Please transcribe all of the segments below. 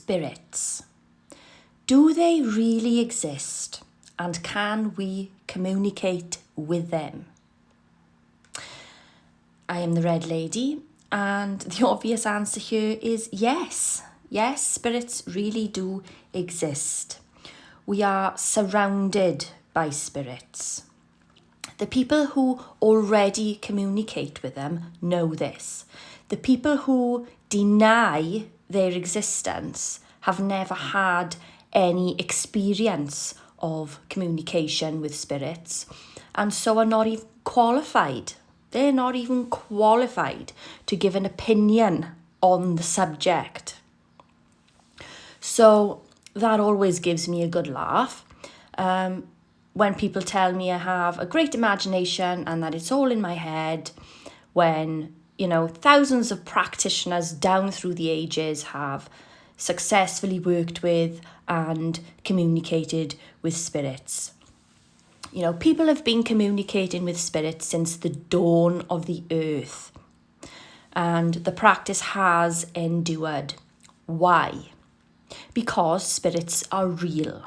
spirits. Do they really exist, and can we communicate with them? I am the Red Lady, and the obvious answer here is yes. Yes, spirits really do exist. We are surrounded by spirits. The people who already communicate with them know this. The people who deny their existence have never had any experience of communication with spirits, and so are not even qualified. They're not even qualified to give an opinion on the subject. So that always gives me a good laugh. When people tell me I have a great imagination and that it's all in my head, when, thousands of practitioners down through the ages have successfully worked with and communicated with spirits. People have been communicating with spirits since the dawn of the earth, and the practice has endured. Why? Because spirits are real,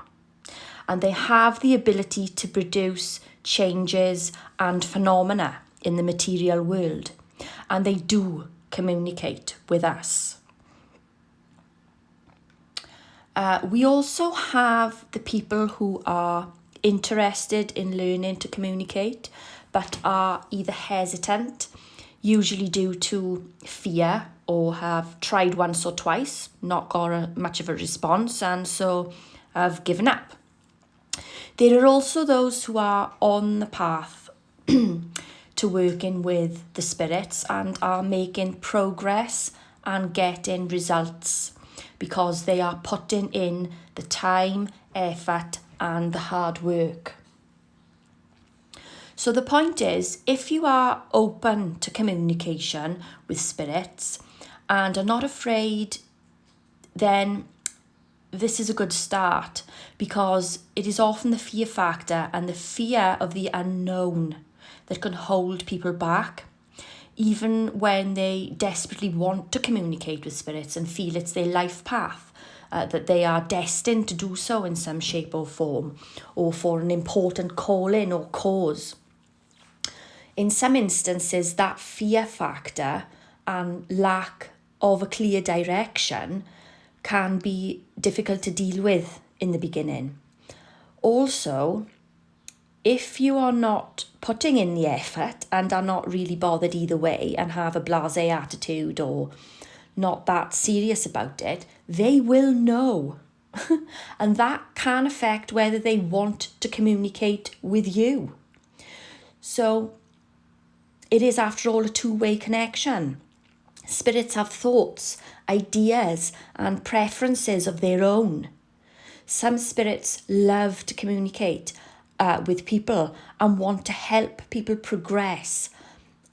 and they have the ability to produce changes and phenomena in the material world, and they do communicate with us. We also have the people who are interested in learning to communicate, but are either hesitant, usually due to fear, or have tried once or twice, not got much of a response, and so have given up. There are also those who are on the path to working with the spirits and are making progress and getting results because they are putting in the time, effort, and the hard work. So the point is, if you are open to communication with spirits and are not afraid, then this is a good start, because it is often the fear factor and the fear of the unknown that can hold people back, even when they desperately want to communicate with spirits and feel it's their life path, that they are destined to do so in some shape or form, or for an important calling or cause. In some instances, that fear factor and lack of a clear direction can be difficult to deal with in the beginning. Also, if you are not putting in the effort and are not really bothered either way and have a blasé attitude or not that serious about it, they will know. And that can affect whether they want to communicate with you. So it is, after all, a two-way connection. Spirits have thoughts, ideas, and preferences of their own. Some spirits love to communicate with people and want to help people progress.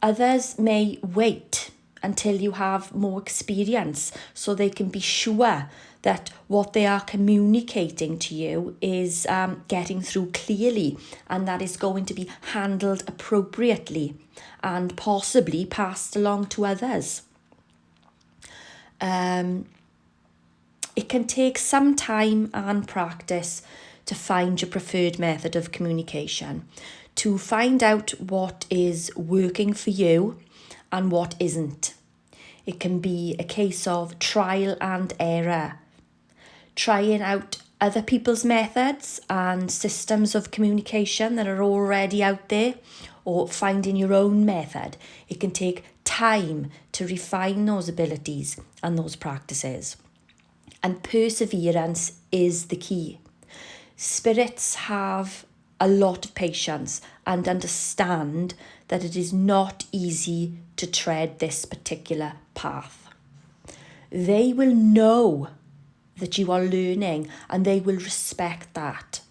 Others may wait until you have more experience so they can be sure that what they are communicating to you is getting through clearly, and that is going to be handled appropriately and possibly passed along to others. It can take some time and practice to find your preferred method of communication, to find out what is working for you and what isn't. It can be a case of trial and error, trying out other people's methods and systems of communication that are already out there, or finding your own method. It can take time to refine those abilities and those practices. And perseverance is the key. Spirits have a lot of patience and understand that it is not easy to tread this particular path. They will know that you are learning and they will respect that.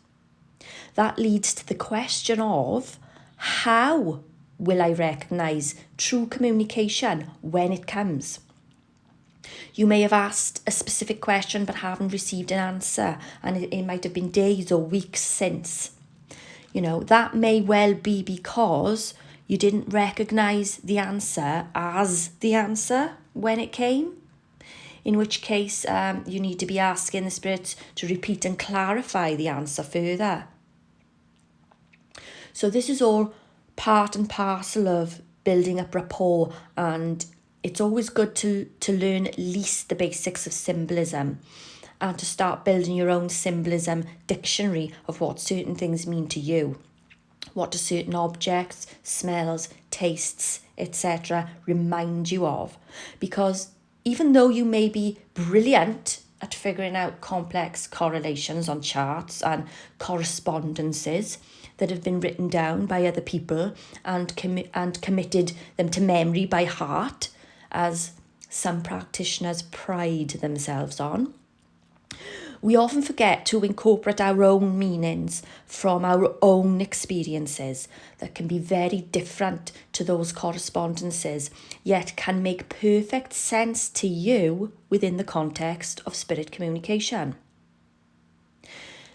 That leads to the question of, how will I recognise true communication when it comes? You may have asked a specific question but haven't received an answer, and it might have been days or weeks since. That may well be because you didn't recognise the answer as the answer when it came. in which case you need to be asking the spirits to repeat and clarify the answer further. So this is all part and parcel of building up rapport, and it's always good to learn at least the basics of symbolism and to start building your own symbolism dictionary of what certain things mean to you. What do certain objects, smells, tastes, etc. remind you of? Because even though you may be brilliant at figuring out complex correlations on charts and correspondences that have been written down by other people and committed them to memory by heart, as some practitioners pride themselves on, we often forget to incorporate our own meanings from our own experiences that can be very different to those correspondences, yet can make perfect sense to you within the context of spirit communication.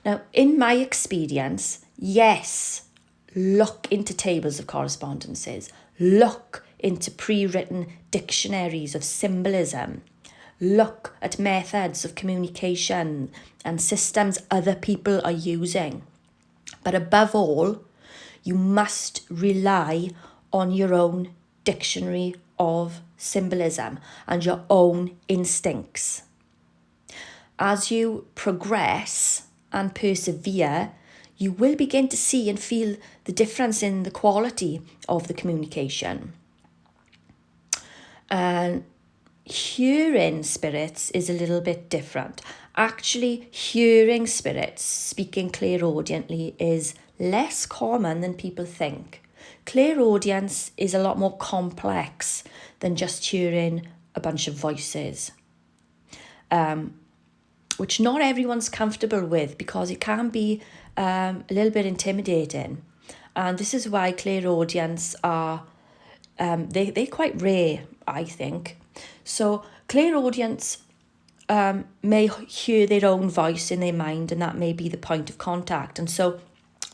Now, in my experience, yes, look into tables of correspondences, look into pre-written dictionaries of symbolism, look at methods of communication and systems other people are using. But above all, you must rely on your own dictionary of symbolism and your own instincts. As you progress and persevere, you will begin to see and feel the difference in the quality of the communication. And hearing spirits is a little bit different. Actually, hearing spirits speaking clairaudiently is less common than people think. Clairaudience is a lot more complex than just hearing a bunch of voices, which not everyone's comfortable with because it can be a little bit intimidating. And this is why clairaudience are, they're quite rare, I think. So clairaudience may hear their own voice in their mind, and that may be the point of contact. And so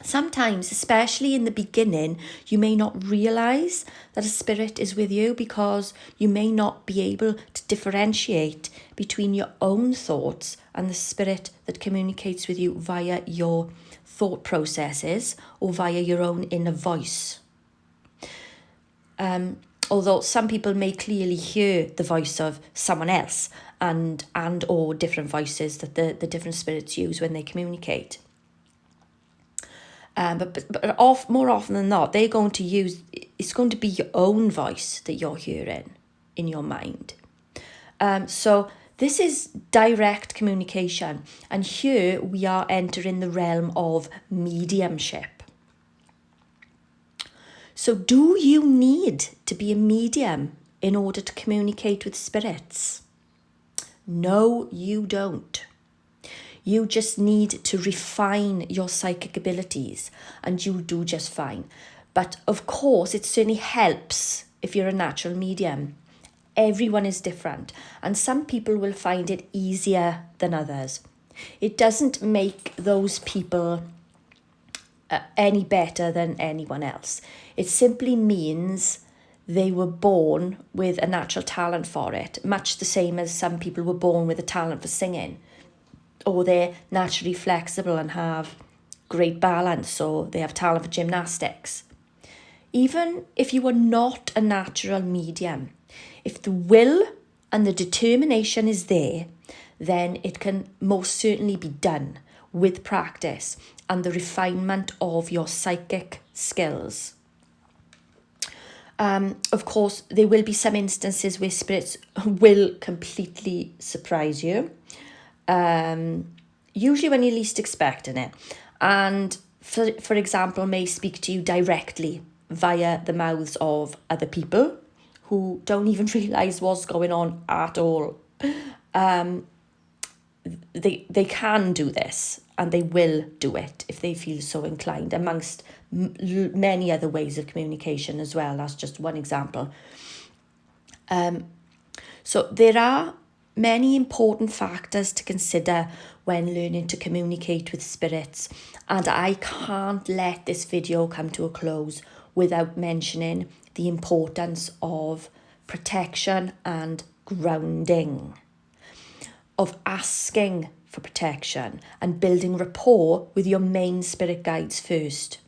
sometimes, especially in the beginning, you may not realise that a spirit is with you because you may not be able to differentiate between your own thoughts and the spirit that communicates with you via your thought processes or via your own inner voice. Although some people may clearly hear the voice of someone else and or different voices that the different spirits use when they communicate. But more often than not, they're going to use, it's going to be your own voice that you're hearing in your mind. So this is direct communication. And here we are entering the realm of mediumship. So do you need to be a medium in order to communicate with spirits? No, you don't. You just need to refine your psychic abilities and you'll do just fine. But of course, it certainly helps if you're a natural medium. Everyone is different and some people will find it easier than others. It doesn't make those people any better than anyone else. It simply means they were born with a natural talent for it, much the same as some people were born with a talent for singing, or they're naturally flexible and have great balance, or they have talent for gymnastics. Even if you are not a natural medium, if the will and the determination is there, then it can most certainly be done with practice and the refinement of your psychic skills. Of course, there will be some instances where spirits will completely surprise you, usually when you're least expecting it, and for example, may speak to you directly via the mouths of other people who don't even realise what's going on at all. They can do this and they will do it if they feel so inclined, amongst many other ways of communication as well. That's just one example. So there are many important factors to consider when learning to communicate with spirits, and I can't let this video come to a close without mentioning the importance of protection and grounding. of asking for protection and building rapport with your main spirit guides first,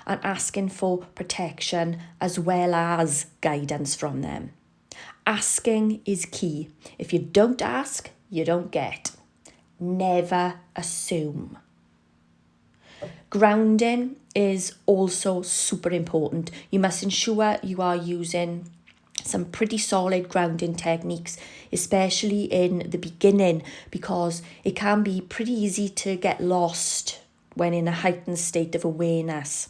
and asking for protection as well as guidance from them. Asking is key. If you don't ask, you don't get. Never assume. Grounding is also super important. You must ensure you are using some pretty solid grounding techniques, especially in the beginning, because it can be pretty easy to get lost when in a heightened state of awareness.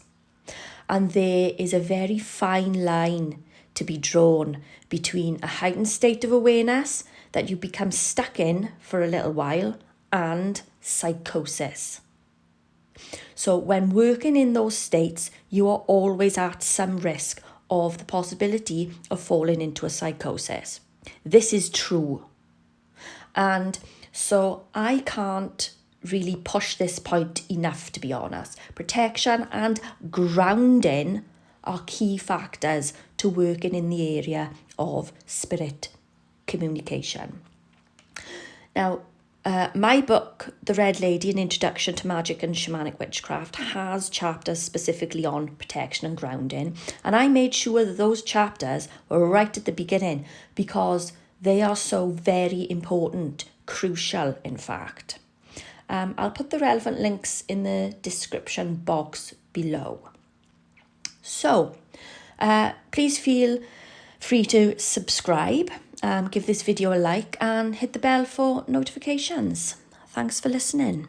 And there is a very fine line to be drawn between a heightened state of awareness that you become stuck in for a little while and psychosis. So when working in those states, you are always at some risk of the possibility of falling into a psychosis. This is true. And so I can't really push this point enough, to be honest. Protection and grounding are key factors to working in the area of spirit communication. Now, my book, The Red Lady, An Introduction to Magic and Shamanic Witchcraft, has chapters specifically on protection and grounding. And I made sure that those chapters were right at the beginning because they are so very important, crucial, in fact. I'll put the relevant links in the description box below. So, please feel free to subscribe, give this video a like and hit the bell for notifications. Thanks for listening.